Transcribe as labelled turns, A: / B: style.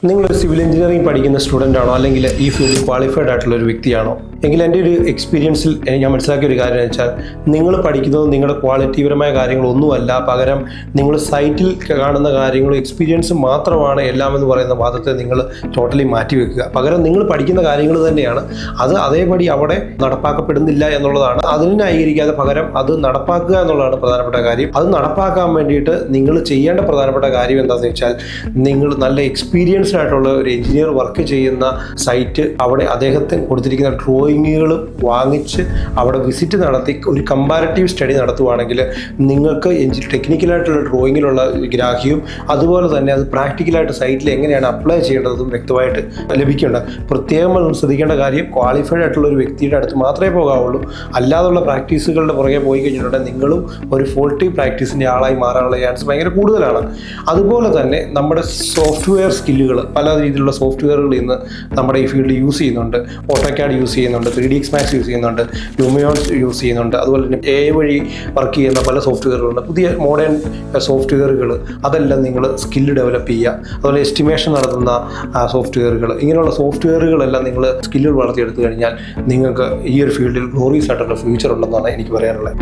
A: നിങ്ങളൊരു civil engineering പഠിക്കുന്ന student ആണോ അല്ലെങ്കിൽ ഈ ഫീൽഡിൽ ക്വാളിഫൈഡ് ആയിട്ടുള്ള ഒരു വ്യക്തിയാണോ എങ്കിൽ എൻ്റെ ഒരു എക്സ്പീരിയൻസിൽ ഞാൻ മനസ്സിലാക്കിയ ഒരു കാര്യം എന്ന് വെച്ചാൽ നിങ്ങൾ പഠിക്കുന്നത് നിങ്ങളുടെ ക്വാളിറ്റിപരമായ കാര്യങ്ങളൊന്നുമല്ല, പകരം നിങ്ങൾ സൈറ്റിൽ കാണുന്ന കാര്യങ്ങളും എക്സ്പീരിയൻസും മാത്രമാണ് എല്ലാം എന്ന് പറയുന്ന വാദത്തെ നിങ്ങൾ ടോട്ടലി മാറ്റിവെക്കുക. പകരം നിങ്ങൾ പഠിക്കുന്ന കാര്യങ്ങൾ തന്നെയാണ്, അത് അതേപടി അവിടെ നടപ്പാക്കപ്പെടുന്നില്ല എന്നുള്ളതാണ്. അതിനെ ന്യായീകരിക്കാതെ പകരം അത് നടപ്പാക്കുക എന്നുള്ളതാണ് പ്രധാനപ്പെട്ട കാര്യം. അത് നടപ്പാക്കാൻ വേണ്ടിയിട്ട് നിങ്ങൾ ചെയ്യേണ്ട പ്രധാനപ്പെട്ട കാര്യം എന്താണെന്ന് വെച്ചാൽ, നിങ്ങൾ നല്ല എക്സ്പീരിയൻസ്ഡ് ആയിട്ടുള്ള ഒരു എഞ്ചിനീയർ വർക്ക് ചെയ്യുന്ന സൈറ്റ്, അവിടെ അദ്ദേഹത്തിന് കൊടുത്തിരിക്കുന്ന ഡ്രോയിങ്ങുകൾ വാങ്ങിച്ച് അവിടെ വിസിറ്റ് നടത്തി ഒരു കമ്പാരറ്റീവ് സ്റ്റഡി നടത്തുവാണെങ്കിൽ നിങ്ങൾക്ക് ടെക്നിക്കലായിട്ടുള്ള ഡ്രോയിങ്ങിലുള്ള ഗ്രാഹ്യവും അതുപോലെ തന്നെ അത് പ്രാക്ടിക്കലായിട്ട് സൈറ്റിൽ എങ്ങനെയാണ് അപ്ലൈ ചെയ്യേണ്ടതും വ്യക്തമായിട്ട് ലഭിക്കേണ്ടത്. പ്രത്യേകം ശ്രദ്ധിക്കേണ്ട കാര്യം, ക്വാളിഫൈഡ് ആയിട്ടുള്ള ഒരു വ്യക്തിയുടെ അടുത്ത് മാത്രമേ പോകാവുള്ളൂ. അല്ലാതുള്ള പ്രാക്ടീസുകളുടെ പുറകെ പോയി കഴിഞ്ഞിട്ടുണ്ടെങ്കിൽ നിങ്ങളും ഒരു ഫോൾട്ടി പ്രാക്ടീസിൻ്റെ ആളായി മാറാനുള്ള ചാൻസ് ഭയങ്കര കൂടുതലാണ്. അതുപോലെ തന്നെ നമ്മുടെ സോഫ്റ്റ്വെയർ സ്കില്ലുകൾ, പല രീതിയിലുള്ള സോഫ്റ്റ്വെയറുകൾ ഇന്ന് നമ്മുടെ ഈ ഫീൽഡിൽ യൂസ് ചെയ്യുന്നുണ്ട്. ഓട്ടോക്യാഡ് യൂസ് ചെയ്യുന്നുണ്ട്, 3ds Max യൂസ് ചെയ്യുന്നുണ്ട്, ലൂമിയോൺ യൂസ് ചെയ്യുന്നുണ്ട്, അതുപോലെ തന്നെ AI വഴി വർക്ക് ചെയ്യുന്ന പല സോഫ്റ്റ്വെയറുകളുണ്ട്, പുതിയ മോഡേൺ സോഫ്റ്റ്വെയറുകൾ. അതെല്ലാം നിങ്ങൾ സ്കില്ല് ഡെവലപ്പ് ചെയ്യുക. അതുപോലെ എസ്റ്റിമേഷൻ നടത്തുന്ന സോഫ്റ്റ്വെയറുകൾ, ഇങ്ങനെയുള്ള സോഫ്റ്റ്വെയറുകളെല്ലാം നിങ്ങൾ സ്കില്ലുകൾ വളർത്തിയെടുത്തു കഴിഞ്ഞാൽ നിങ്ങൾക്ക് ഈ ഒരു ഫീൽഡിൽ ഗ്ലോറിയസ് ആയിട്ടുള്ള ഫ്യൂച്ചർ ഉണ്ടെന്നാണ് എനിക്ക് പറയാനുള്ളത്.